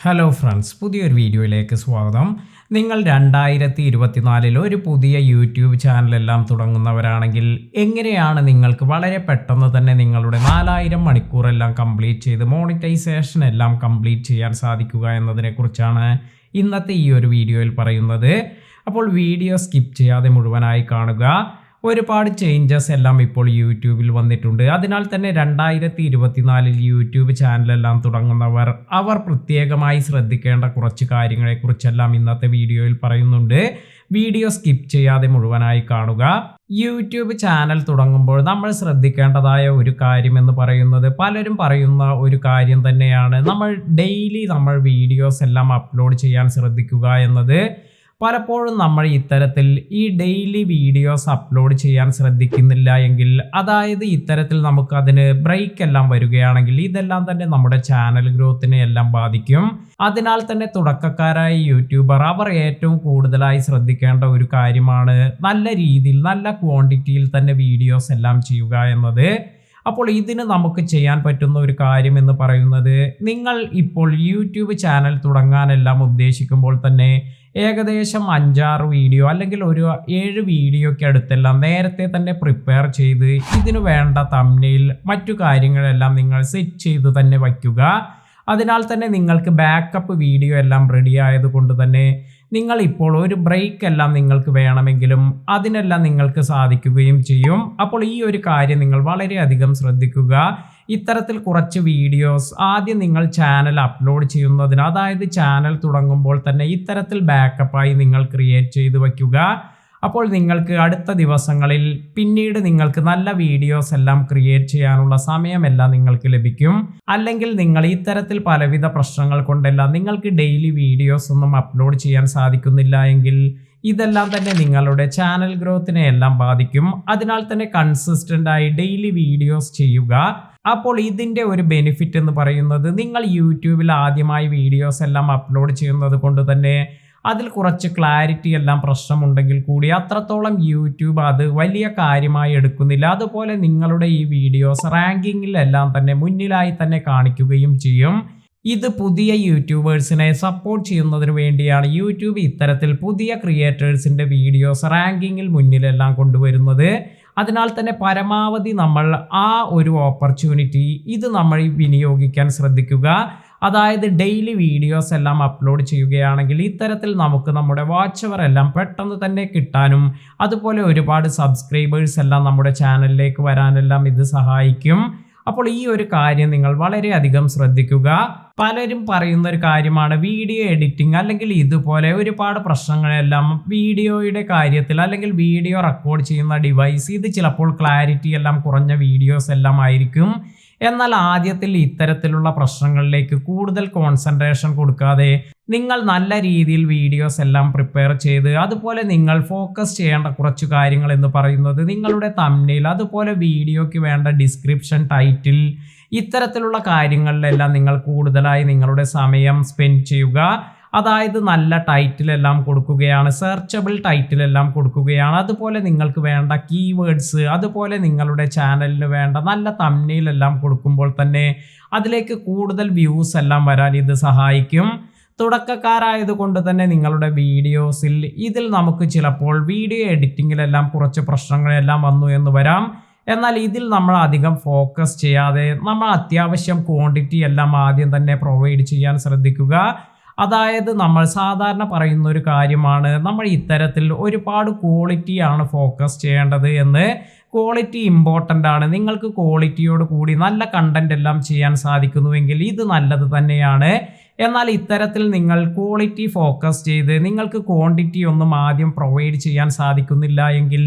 Hello friends, പുതിയൊരു വീഡിയോയിലേക്ക് സ്വാഗതം. നിങ്ങൾ 2024 ഒരു പുതിയ യൂട്യൂബ് ചാനലെല്ലാം തുടങ്ങുന്നവരാണെങ്കിൽ എങ്ങനെയാണ് നിങ്ങൾക്ക് വളരെ പെട്ടെന്ന് തന്നെ നിങ്ങളുടെ 4000 മണിക്കൂറെല്ലാം കംപ്ലീറ്റ് ചെയ്ത് മോണിറ്റൈസേഷൻ എല്ലാം കംപ്ലീറ്റ് ചെയ്യാൻ സാധിക്കുക എന്നതിനെക്കുറിച്ചാണ് ഇന്നത്തെ ഈ ഒരു വീഡിയോയിൽ പറയുന്നത്. അപ്പോൾ വീഡിയോ സ്കിപ്പ് ചെയ്യാതെ മുഴുവനായി കാണുക. ഒരുപാട് ചേഞ്ചസ് എല്ലാം ഇപ്പോൾ യൂട്യൂബിൽ വന്നിട്ടുണ്ട്. അതിനാൽ തന്നെ 2024 യൂട്യൂബ് ചാനലെല്ലാം തുടങ്ങുന്നവർ അവർ പ്രത്യേകമായി ശ്രദ്ധിക്കേണ്ട കുറച്ച് കാര്യങ്ങളെക്കുറിച്ചെല്ലാം ഇന്നത്തെ വീഡിയോയിൽ പറയുന്നുണ്ട്. വീഡിയോ സ്കിപ്പ് ചെയ്യാതെ മുഴുവനായി കാണുക. യൂട്യൂബ് ചാനൽ തുടങ്ങുമ്പോൾ നമ്മൾ ശ്രദ്ധിക്കേണ്ടതായ ഒരു കാര്യം എന്ന് പറയുന്നത് പലരും പറയുന്ന ഒരു കാര്യം തന്നെയാണ്. നമ്മൾ ഡെയിലി വീഡിയോസ് എല്ലാം അപ്ലോഡ് ചെയ്യാൻ ശ്രദ്ധിക്കുക എന്നത്. പലപ്പോഴും നമ്മൾ ഇത്തരത്തിൽ ഈ ഡെയിലി വീഡിയോസ് അപ്ലോഡ് ചെയ്യാൻ ശ്രദ്ധിക്കുന്നില്ല എങ്കിൽ, അതായത് ഇത്തരത്തിൽ നമുക്ക് അതിന് ബ്രേക്ക് എല്ലാം വരികയാണെങ്കിൽ ഇതെല്ലാം തന്നെ നമ്മുടെ ചാനൽ ഗ്രോത്തിനെ എല്ലാം ബാധിക്കും. അതിനാൽ തന്നെ തുടക്കക്കാരായ യൂട്യൂബർ അവർ ഏറ്റവും കൂടുതലായി ശ്രദ്ധിക്കേണ്ട ഒരു കാര്യമാണ് നല്ല രീതിയിൽ നല്ല ക്വാണ്ടിറ്റിയിൽ തന്നെ വീഡിയോസ് എല്ലാം ചെയ്യുക എന്നത്. അപ്പോൾ ഇതിന് നമുക്ക് ചെയ്യാൻ പറ്റുന്ന ഒരു കാര്യം എന്ന് പറയുന്നത്, നിങ്ങൾ ഇപ്പോൾ യൂട്യൂബ് ചാനൽ തുടങ്ങാനെല്ലാം ഉദ്ദേശിക്കുമ്പോൾ തന്നെ ഏകദേശം 5-6 വീഡിയോ അല്ലെങ്കിൽ ഒരു 7 വീഡിയോയ്ക്ക് അടുത്തെല്ലാം നേരത്തെ തന്നെ പ്രിപ്പയർ ചെയ്ത് ഇതിനു വേണ്ട തംബ്നെയിൽ മറ്റു കാര്യങ്ങളെല്ലാം നിങ്ങൾ സെറ്റ് ചെയ്ത് തന്നെ വയ്ക്കുക. അതിനാൽ തന്നെ നിങ്ങൾക്ക് ബാക്കപ്പ് വീഡിയോ എല്ലാം റെഡി ആയതുകൊണ്ട് തന്നെ നിങ്ങൾ ഇപ്പോൾ ഒരു ബ്രേക്ക് എല്ലാം നിങ്ങൾക്ക് വേണമെങ്കിലും അതിനെല്ലാം നിങ്ങൾക്ക് സാധിക്കുകയും ചെയ്യും. അപ്പോൾ ഈ ഒരു കാര്യം നിങ്ങൾ വളരെയധികം ശ്രദ്ധിക്കുക. ഇത്തരത്തിൽ കുറച്ച് വീഡിയോസ് ആദ്യം നിങ്ങൾ ചാനൽ അപ്ലോഡ് ചെയ്യുന്നതിന്, അതായത് ചാനൽ തുടങ്ങുമ്പോൾ തന്നെ ഇത്തരത്തിൽ ബാക്കപ്പായി നിങ്ങൾ ക്രിയേറ്റ് ചെയ്ത് വയ്ക്കുക. അപ്പോൾ നിങ്ങൾക്ക് അടുത്ത ദിവസങ്ങളിൽ പിന്നീട് നിങ്ങൾക്ക് നല്ല വീഡിയോസ് എല്ലാം ക്രിയേറ്റ് ചെയ്യാനുള്ള സമയമെല്ലാം നിങ്ങൾക്ക് ലഭിക്കും. അല്ലെങ്കിൽ നിങ്ങൾ ഇത്തരത്തിൽ പലവിധ പ്രശ്നങ്ങൾ കൊണ്ടെല്ലാം നിങ്ങൾക്ക് ഡെയിലി വീഡിയോസ് ഒന്നും അപ്ലോഡ് ചെയ്യാൻ സാധിക്കുന്നില്ല എങ്കിൽ ഇതെല്ലാം തന്നെ നിങ്ങളുടെ ചാനൽ ഗ്രോത്തിനെ എല്ലാം ബാധിക്കും. അതിനാൽ തന്നെ കൺസിസ്റ്റന്റ് ആയി ഡെയിലി വീഡിയോസ് ചെയ്യുക. അപ്പോൾ ഇതിൻ്റെ ഒരു ബെനിഫിറ്റ് എന്ന് പറയുന്നത്, നിങ്ങൾ യൂട്യൂബിൽ ആദ്യമായി വീഡിയോസ് എല്ലാം അപ്ലോഡ് ചെയ്യുന്നത് കൊണ്ട് തന്നെ അതിൽ കുറച്ച് ക്ലാരിറ്റി എല്ലാം പ്രശ്നമുണ്ടെങ്കിൽ കൂടി അത്രത്തോളം യൂട്യൂബ് അത് വലിയ കാര്യമായി എടുക്കുന്നില്ല. അതുപോലെ നിങ്ങളുടെ ഈ വീഡിയോസ് റാങ്കിങ്ങിലെല്ലാം തന്നെ മുന്നിലായി തന്നെ കാണിക്കുകയും ചെയ്യും. ഇത് പുതിയ യൂട്യൂബേഴ്സിനെ സപ്പോർട്ട് ചെയ്യുന്നതിന് വേണ്ടിയാണ് യൂട്യൂബ് ഇത്തരത്തിൽ പുതിയ ക്രിയേറ്റേഴ്സിൻ്റെ വീഡിയോസ് റാങ്കിങ്ങിൽ മുന്നിലെല്ലാം കൊണ്ടുവരുന്നത്. അതിനാൽ തന്നെ പരമാവധി നമ്മൾ ആ ഒരു ഓപ്പർച്യൂണിറ്റി ഇത് നമ്മൾ വിനിയോഗിക്കാൻ ശ്രദ്ധിക്കുക. അതായത് ഡെയിലി വീഡിയോസ് എല്ലാം അപ്ലോഡ് ചെയ്യുകയാണെങ്കിൽ ഇത്തരത്തിൽ നമുക്ക് നമ്മുടെ വാച്ച് അവർ എല്ലാം പെട്ടെന്ന് തന്നെ കിട്ടാനും അതുപോലെ ഒരുപാട് സബ്സ്ക്രൈബേഴ്സ് എല്ലാം നമ്മുടെ ചാനലിലേക്ക് വരാനെല്ലാം ഇത് സഹായിക്കും. അപ്പോൾ ഈ ഒരു കാര്യം നിങ്ങൾ വളരെയധികം ശ്രദ്ധിക്കുക. പലരും പറയുന്ന ഒരു കാര്യമാണ് വീഡിയോ എഡിറ്റിംഗ് അല്ലെങ്കിൽ ഇതുപോലെ ഒരുപാട് പ്രശ്നങ്ങളെല്ലാം വീഡിയോയുടെ കാര്യത്തിൽ, അല്ലെങ്കിൽ വീഡിയോ റെക്കോർഡ് ചെയ്യുന്ന ഡിവൈസ് ഇത് ചിലപ്പോൾ ക്ലാരിറ്റി എല്ലാം കുറഞ്ഞ വീഡിയോസ് എല്ലാം ആയിരിക്കും. എന്നാൽ ആദ്യത്തിൽ ഇത്തരത്തിലുള്ള പ്രശ്നങ്ങളിലേക്ക് കൂടുതൽ കോൺസെൻട്രേഷൻ കൊടുക്കാതെ നിങ്ങൾ നല്ല രീതിയിൽ വീഡിയോസ് എല്ലാം പ്രിപ്പയർ ചെയ്ത്, അതുപോലെ നിങ്ങൾ ഫോക്കസ് ചെയ്യേണ്ട കുറച്ച് കാര്യങ്ങൾ എന്ന് പറയുന്നത് നിങ്ങളുടെ തംബ്നെയിൽ, അതുപോലെ വീഡിയോയ്ക്ക് വേണ്ട ഡിസ്ക്രിപ്ഷൻ, ടൈറ്റിൽ, ഇത്തരത്തിലുള്ള കാര്യങ്ങളിലെല്ലാം നിങ്ങൾ കൂടുതലായി നിങ്ങളുടെ സമയം സ്പെൻഡ് ചെയ്യുക. അതായത് നല്ല ടൈറ്റിലെല്ലാം കൊടുക്കുകയാണ്, സെർച്ചബിൾ ടൈറ്റിലെല്ലാം കൊടുക്കുകയാണ്. അതുപോലെ നിങ്ങൾക്ക് വേണ്ട കീവേഡ്സ്, അതുപോലെ നിങ്ങളുടെ ചാനലിന് വേണ്ട നല്ല തംബ്നെയിലെല്ലാം കൊടുക്കുമ്പോൾ തന്നെ അതിലേക്ക് കൂടുതൽ വ്യൂസ് എല്ലാം വരാൻ ഇത് സഹായിക്കും. തുടക്കക്കാരായതുകൊണ്ട് തന്നെ നിങ്ങളുടെ വീഡിയോസിൽ ഇതിൽ നമുക്ക് ചിലപ്പോൾ വീഡിയോ എഡിറ്റിങ്ങിലെല്ലാം കുറച്ച് പ്രശ്നങ്ങളെല്ലാം വന്നു എന്ന് വരാം. എന്നാൽ ഇതിൽ നമ്മൾ അധികം ഫോക്കസ് ചെയ്യാതെ നമ്മൾ അത്യാവശ്യം ക്വാണ്ടിറ്റി എല്ലാം ആദ്യം തന്നെ പ്രൊവൈഡ് ചെയ്യാൻ ശ്രദ്ധിക്കുക. അതായത് നമ്മൾ സാധാരണ പറയുന്ന ഒരു കാര്യമാണ്, നമ്മൾ ഇത്തരത്തിൽ ഒരുപാട് ക്വാളിറ്റിയാണ് ഫോക്കസ് ചെയ്യേണ്ടത് എന്ന്. ക്വാളിറ്റി ഇമ്പോർട്ടൻ്റ് ആണ്. നിങ്ങൾക്ക് ക്വാളിറ്റിയോട് കൂടി നല്ല കണ്ടന്റ് എല്ലാം ചെയ്യാൻ സാധിക്കുന്നുവെങ്കിൽ ഇത് നല്ലത് തന്നെയാണ്. എന്നാൽ ഇത്തരത്തിൽ നിങ്ങൾ ക്വാളിറ്റി ഫോക്കസ് ചെയ്ത് നിങ്ങൾക്ക് ക്വാണ്ടിറ്റി ഒന്നും ആദ്യം പ്രൊവൈഡ് ചെയ്യാൻ സാധിക്കുന്നില്ല എങ്കിൽ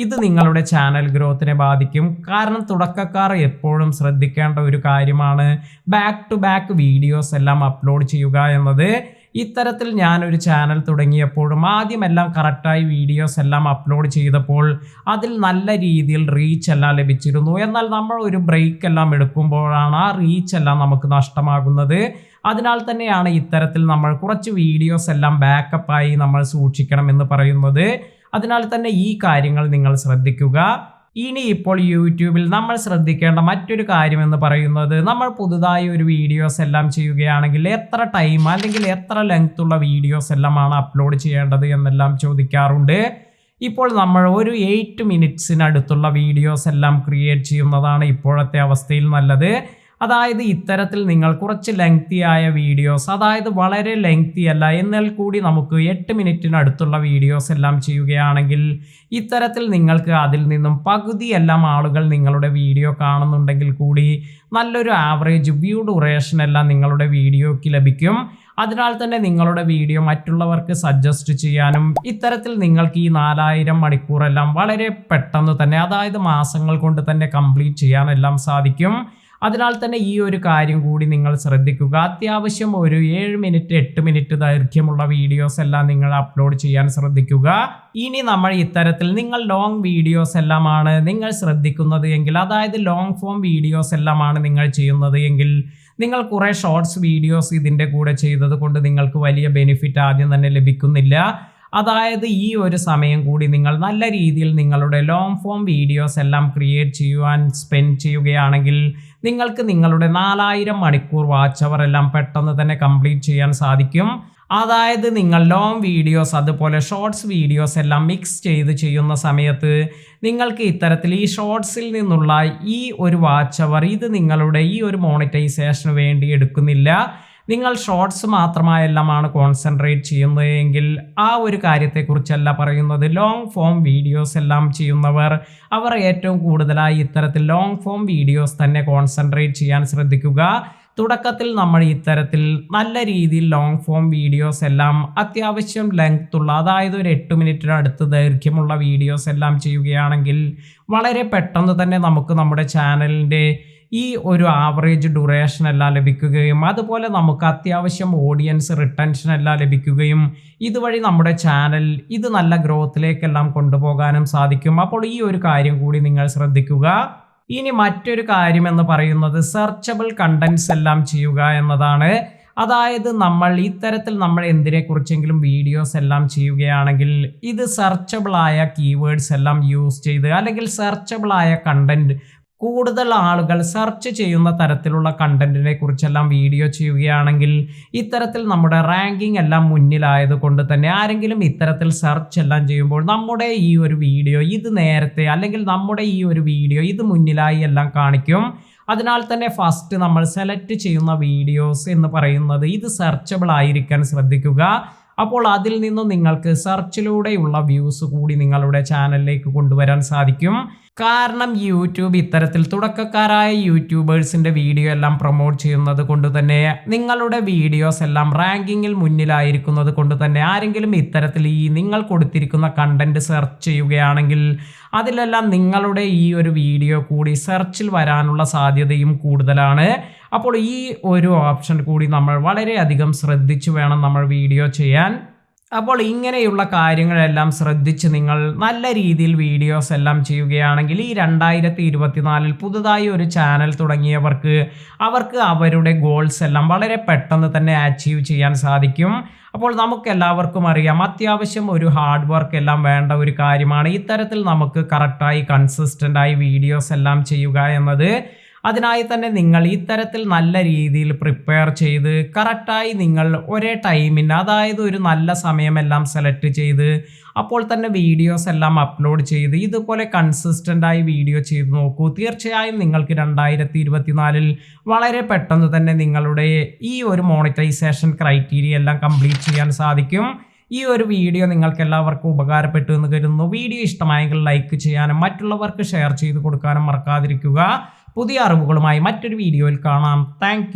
ഇത് നിങ്ങളുടെ ചാനൽ ഗ്രോത്തിനെ ബാധിക്കും. കാരണം തുടക്കക്കാർ എപ്പോഴും ശ്രദ്ധിക്കേണ്ട ഒരു കാര്യമാണ് ബാക്ക് ടു ബാക്ക് വീഡിയോസ് എല്ലാം അപ്ലോഡ് ചെയ്യുക എന്നത്. ഇത്തരത്തിൽ ഞാനൊരു ചാനൽ തുടങ്ങിയപ്പോഴും ആദ്യമെല്ലാം കറക്റ്റായി വീഡിയോസ് എല്ലാം അപ്ലോഡ് ചെയ്തപ്പോൾ അതിൽ നല്ല രീതിയിൽ റീച്ച് എല്ലാം ലഭിച്ചിരുന്നു. എന്നാൽ നമ്മൾ ഒരു ബ്രേക്ക് എല്ലാം എടുക്കുമ്പോഴാണ് ആ റീച്ച് എല്ലാം നമുക്ക് നഷ്ടമാകുന്നത്. അതിനാൽ തന്നെയാണ് ഇത്തരത്തിൽ നമ്മൾ കുറച്ച് വീഡിയോസ് എല്ലാം ബാക്കപ്പായി നമ്മൾ സൂക്ഷിക്കണം എന്ന് പറയുന്നത്. അതിനാൽ തന്നെ ഈ കാര്യങ്ങൾ നിങ്ങൾ ശ്രദ്ധിക്കുക. ഇനി ഇപ്പോൾ യൂട്യൂബിൽ നമ്മൾ ശ്രദ്ധിക്കേണ്ട മറ്റൊരു കാര്യമെന്ന് പറയുന്നത്, നമ്മൾ പുതുതായി ഒരു വീഡിയോസ് എല്ലാം ചെയ്യുകയാണെങ്കിൽ എത്ര ടൈം അല്ലെങ്കിൽ എത്ര ലെങ്ത് ഉള്ള വീഡിയോസ് എല്ലാമാണ് അപ്ലോഡ് ചെയ്യേണ്ടത് എന്നെല്ലാം ചോദിക്കാറുണ്ട്. ഇപ്പോൾ നമ്മൾ ഒരു 8 മിനിറ്റ്സിനടുത്തുള്ള വീഡിയോസ് എല്ലാം ക്രിയേറ്റ് ചെയ്യുന്നതാണ് ഇപ്പോഴത്തെ അവസ്ഥയിൽ നല്ലത്. അതായത് ഇത്തരത്തിൽ നിങ്ങൾ കുറച്ച് ലെങ്തി ആയ വീഡിയോസ്, അതായത് വളരെ ലെങ്തി അല്ല എന്നാൽ കൂടി നമുക്ക് 8 മിനിറ്റിനടുത്തുള്ള വീഡിയോസ് എല്ലാം ചെയ്യുകയാണെങ്കിൽ ഇത്തരത്തിൽ നിങ്ങൾക്ക് അതിൽ നിന്നും പകുതിയെല്ലാം ആളുകൾ നിങ്ങളുടെ വീഡിയോ കാണുന്നുണ്ടെങ്കിൽ കൂടി നല്ലൊരു ആവറേജ് വ്യൂ ഡ്യൂറേഷൻ എല്ലാം നിങ്ങളുടെ വീഡിയോയ്ക്ക് ലഭിക്കും. അതിനാൽ തന്നെ നിങ്ങളുടെ വീഡിയോ മറ്റുള്ളവർക്ക് സജസ്റ്റ് ചെയ്യാനും ഇത്തരത്തിൽ നിങ്ങൾക്ക് ഈ 4000 മണിക്കൂറെല്ലാം വളരെ പെട്ടെന്ന് തന്നെ, അതായത് മാസങ്ങൾ കൊണ്ട് തന്നെ കംപ്ലീറ്റ് ചെയ്യാനെല്ലാം സാധിക്കും. അതിനാൽ തന്നെ ഈ ഒരു കാര്യം കൂടി നിങ്ങൾ ശ്രദ്ധിക്കുക. അത്യാവശ്യം ഒരു 7 മിനിറ്റ് 8 മിനിറ്റ് ദൈർഘ്യമുള്ള വീഡിയോസ് എല്ലാം നിങ്ങൾ അപ്ലോഡ് ചെയ്യാൻ ശ്രദ്ധിക്കുക. ഇനി നമ്മൾ ഇത്തരത്തിൽ നിങ്ങൾ ലോങ് വീഡിയോസ് എല്ലാമാണ് നിങ്ങൾ ശ്രദ്ധിക്കുന്നത് എങ്കിൽ, അതായത് ലോങ് ഫോം വീഡിയോസ് എല്ലാമാണ് നിങ്ങൾ ചെയ്യുന്നത് എങ്കിൽ നിങ്ങൾ കുറേ ഷോർട്സ് വീഡിയോസ് ഇതിൻ്റെ കൂടെ ചെയ്തത് കൊണ്ട് നിങ്ങൾക്ക് വലിയ ബെനിഫിറ്റ് ആദ്യം തന്നെ ലഭിക്കുന്നില്ല. അതായത് ഈ ഒരു സമയം കൂടി നിങ്ങൾ നല്ല രീതിയിൽ നിങ്ങളുടെ ലോങ് ഫോം വീഡിയോസ് എല്ലാം ക്രിയേറ്റ് ചെയ്യുവാൻ സ്പെൻഡ് ചെയ്യുകയാണെങ്കിൽ നിങ്ങൾക്ക് നിങ്ങളുടെ 4000 മണിക്കൂർ വാച്ച് അവർ എല്ലാം പെട്ടെന്ന് തന്നെ കംപ്ലീറ്റ് ചെയ്യാൻ സാധിക്കും. അതായത് നിങ്ങൾ ലോങ് വീഡിയോസ് അതുപോലെ ഷോർട്സ് വീഡിയോസ് എല്ലാം മിക്സ് ചെയ്ത് ചെയ്യുന്ന സമയത്ത് നിങ്ങൾക്ക് ഇത്തരത്തിൽ ഈ ഷോർട്സിൽ നിന്നുള്ള ഈ ഒരു വാച്ച് അവർ ഇത് നിങ്ങളുടെ ഈ ഒരു മോണിറ്റൈസേഷന് വേണ്ടി എടുക്കുന്നില്ല. നിങ്ങൾ ഷോർട്സ് മാത്രമായെല്ലാമാണ് കോൺസെൻട്രേറ്റ് ചെയ്യുന്നത് എങ്കിൽ ആ ഒരു കാര്യത്തെക്കുറിച്ചല്ല പറയുന്നത്. ലോങ് ഫോം വീഡിയോസ് എല്ലാം ചെയ്യുന്നവർ അവർ ഏറ്റവും കൂടുതലായി ഇത്തരത്തിൽ ലോങ് ഫോം വീഡിയോസ് തന്നെ കോൺസെൻട്രേറ്റ് ചെയ്യാൻ ശ്രദ്ധിക്കുക. തുടക്കത്തിൽ നമ്മൾ ഇത്തരത്തിൽ നല്ല രീതിയിൽ ലോങ് ഫോം വീഡിയോസ് എല്ലാം അത്യാവശ്യം ലെങ്ത് ഉള്ള, അതായത് ഒരു 8 മിനിറ്റിനടുത്ത് ദൈർഘ്യമുള്ള വീഡിയോസ് എല്ലാം ചെയ്യുകയാണെങ്കിൽ വളരെ പെട്ടെന്ന് തന്നെ നമുക്ക് നമ്മുടെ ചാനലിൻ്റെ ഈ ഒരു ആവറേജ് ഡ്യൂറേഷൻ എല്ലാം ലഭിക്കുകയും അതുപോലെ നമുക്ക് അത്യാവശ്യം ഓഡിയൻസ് റിട്ടൻഷൻ എല്ലാം ലഭിക്കുകയും ഇതുവഴി നമ്മുടെ ചാനൽ ഇത് നല്ല ഗ്രോത്തിലേക്കെല്ലാം കൊണ്ടുപോകാനും സാധിക്കും. അപ്പോൾ ഈ ഒരു കാര്യം കൂടി നിങ്ങൾ ശ്രദ്ധിക്കുക. ഇനി മറ്റൊരു കാര്യം എന്ന് പറയുന്നത് സെർച്ചബിൾ കണ്ടന്റ്സ് എല്ലാം ചെയ്യുക എന്നതാണ്. അതായത് നമ്മൾ ഇത്തരത്തിൽ നമ്മൾ എന്തിനെക്കുറിച്ചെങ്കിലും വീഡിയോസ് എല്ലാം ചെയ്യുകയാണെങ്കിൽ ഇത് സെർച്ചബിൾ ആയ കീവേഡ്സ് എല്ലാം യൂസ് ചെയ്ത്, അല്ലെങ്കിൽ സെർച്ചബിൾ ആയ കണ്ടന്റ്, കൂടുതൽ ആളുകൾ സെർച്ച് ചെയ്യുന്ന തരത്തിലുള്ള കണ്ടന്റിനെ കുറിച്ചെല്ലാം വീഡിയോ ചെയ്യുകയാണെങ്കിൽ ഇത്തരത്തിൽ നമ്മുടെ റാങ്കിങ് എല്ലാം മുന്നിലായത് കൊണ്ട് തന്നെ ആരെങ്കിലും ഇത്തരത്തിൽ സെർച്ച് എല്ലാം ചെയ്യുമ്പോൾ നമ്മുടെ ഈ ഒരു വീഡിയോ ഇത് നേരത്തെ, അല്ലെങ്കിൽ നമ്മുടെ ഈ ഒരു വീഡിയോ ഇത് മുന്നിലായി എല്ലാം കാണിക്കും. അതിനാൽ തന്നെ ഫസ്റ്റ് നമ്മൾ സെലക്ട് ചെയ്യുന്ന വീഡിയോസ് എന്ന് പറയുന്നത് ഇത് സെർച്ചബിൾ ആയിരിക്കാൻ ശ്രദ്ധിക്കുക. അപ്പോൾ അതിൽ നിന്നും നിങ്ങൾക്ക് സെർച്ചിലൂടെയുള്ള വ്യൂസ് കൂടി നിങ്ങളുടെ ചാനലിലേക്ക് കൊണ്ടുവരാൻ സാധിക്കും. കാരണം യൂട്യൂബ് ഇത്തരത്തിൽ തുടക്കക്കാരായ യൂട്യൂബേഴ്സിൻ്റെ വീഡിയോ എല്ലാം പ്രൊമോട്ട് ചെയ്യുന്നത് കൊണ്ട് തന്നെ നിങ്ങളുടെ വീഡിയോസ് എല്ലാം റാങ്കിങ്ങിൽ മുന്നിലായിരിക്കുന്നത് കൊണ്ട് തന്നെ ആരെങ്കിലും ഇത്തരത്തിൽ ഈ നിങ്ങൾ കൊടുത്തിരിക്കുന്ന കണ്ടന്റ് സെർച്ച് ചെയ്യുകയാണെങ്കിൽ അതിലെല്ലാം നിങ്ങളുടെ ഈ ഒരു വീഡിയോ കൂടി സെർച്ചിൽ വരാനുള്ള സാധ്യതയും കൂടുതലാണ്. അപ്പോൾ ഈ ഒരു ഓപ്ഷൻ കൂടി നമ്മൾ വളരെയധികം ശ്രദ്ധിച്ചു വേണം നമ്മൾ വീഡിയോ ചെയ്യാൻ. അപ്പോൾ ഇങ്ങനെയുള്ള കാര്യങ്ങളെല്ലാം ശ്രദ്ധിച്ച് നിങ്ങൾ നല്ല രീതിയിൽ വീഡിയോസ് എല്ലാം ചെയ്യുകയാണെങ്കിൽ ഈ 2024 പുതുതായി ഒരു ചാനൽ തുടങ്ങിയവർക്ക് അവർക്ക് അവരുടെ ഗോൾസ് എല്ലാം വളരെ പെട്ടെന്ന് തന്നെ അച്ചീവ് ചെയ്യാൻ സാധിക്കും. അപ്പോൾ നമുക്കെല്ലാവർക്കും അറിയാം, അത്യാവശ്യം ഒരു ഹാർഡ് വർക്ക് എല്ലാം വേണ്ട ഒരു കാര്യമാണ് ഇത്തരത്തിൽ നമുക്ക് കറക്റ്റായി കൺസിസ്റ്റൻ്റായി വീഡിയോസ് എല്ലാം ചെയ്യുക എന്നത്. അതിനായി തന്നെ നിങ്ങൾ ഇത്തരത്തിൽ നല്ല രീതിയിൽ പ്രിപ്പയർ ചെയ്ത് കറക്റ്റായി നിങ്ങൾ ഒരേ ടൈമിന്, അതായത് ഒരു നല്ല സമയമെല്ലാം സെലക്ട് ചെയ്ത് അപ്പോൾ തന്നെ വീഡിയോസ് എല്ലാം അപ്ലോഡ് ചെയ്ത് ഇതുപോലെ കൺസിസ്റ്റൻ്റായി വീഡിയോ ചെയ്ത് നോക്കൂ. തീർച്ചയായും നിങ്ങൾക്ക് 2024 വളരെ പെട്ടെന്ന് തന്നെ നിങ്ങളുടെ ഈ ഒരു മോണിറ്റൈസേഷൻ ക്രൈറ്റീരിയ എല്ലാം കംപ്ലീറ്റ് ചെയ്യാൻ സാധിക്കും. ഈ ഒരു വീഡിയോ നിങ്ങൾക്ക് എല്ലാവർക്കും ഉപകാരപ്പെട്ടു എന്ന് കരുതുന്നു. വീഡിയോ ഇഷ്ടമായെങ്കിൽ ലൈക്ക് ചെയ്യാനും മറ്റുള്ളവർക്ക് ഷെയർ ചെയ്ത് കൊടുക്കാനും മറക്കാതിരിക്കുക. പുതിയ അറിവുകളുമായി മറ്റൊരു വീഡിയോയിൽ കാണാം. താങ്ക്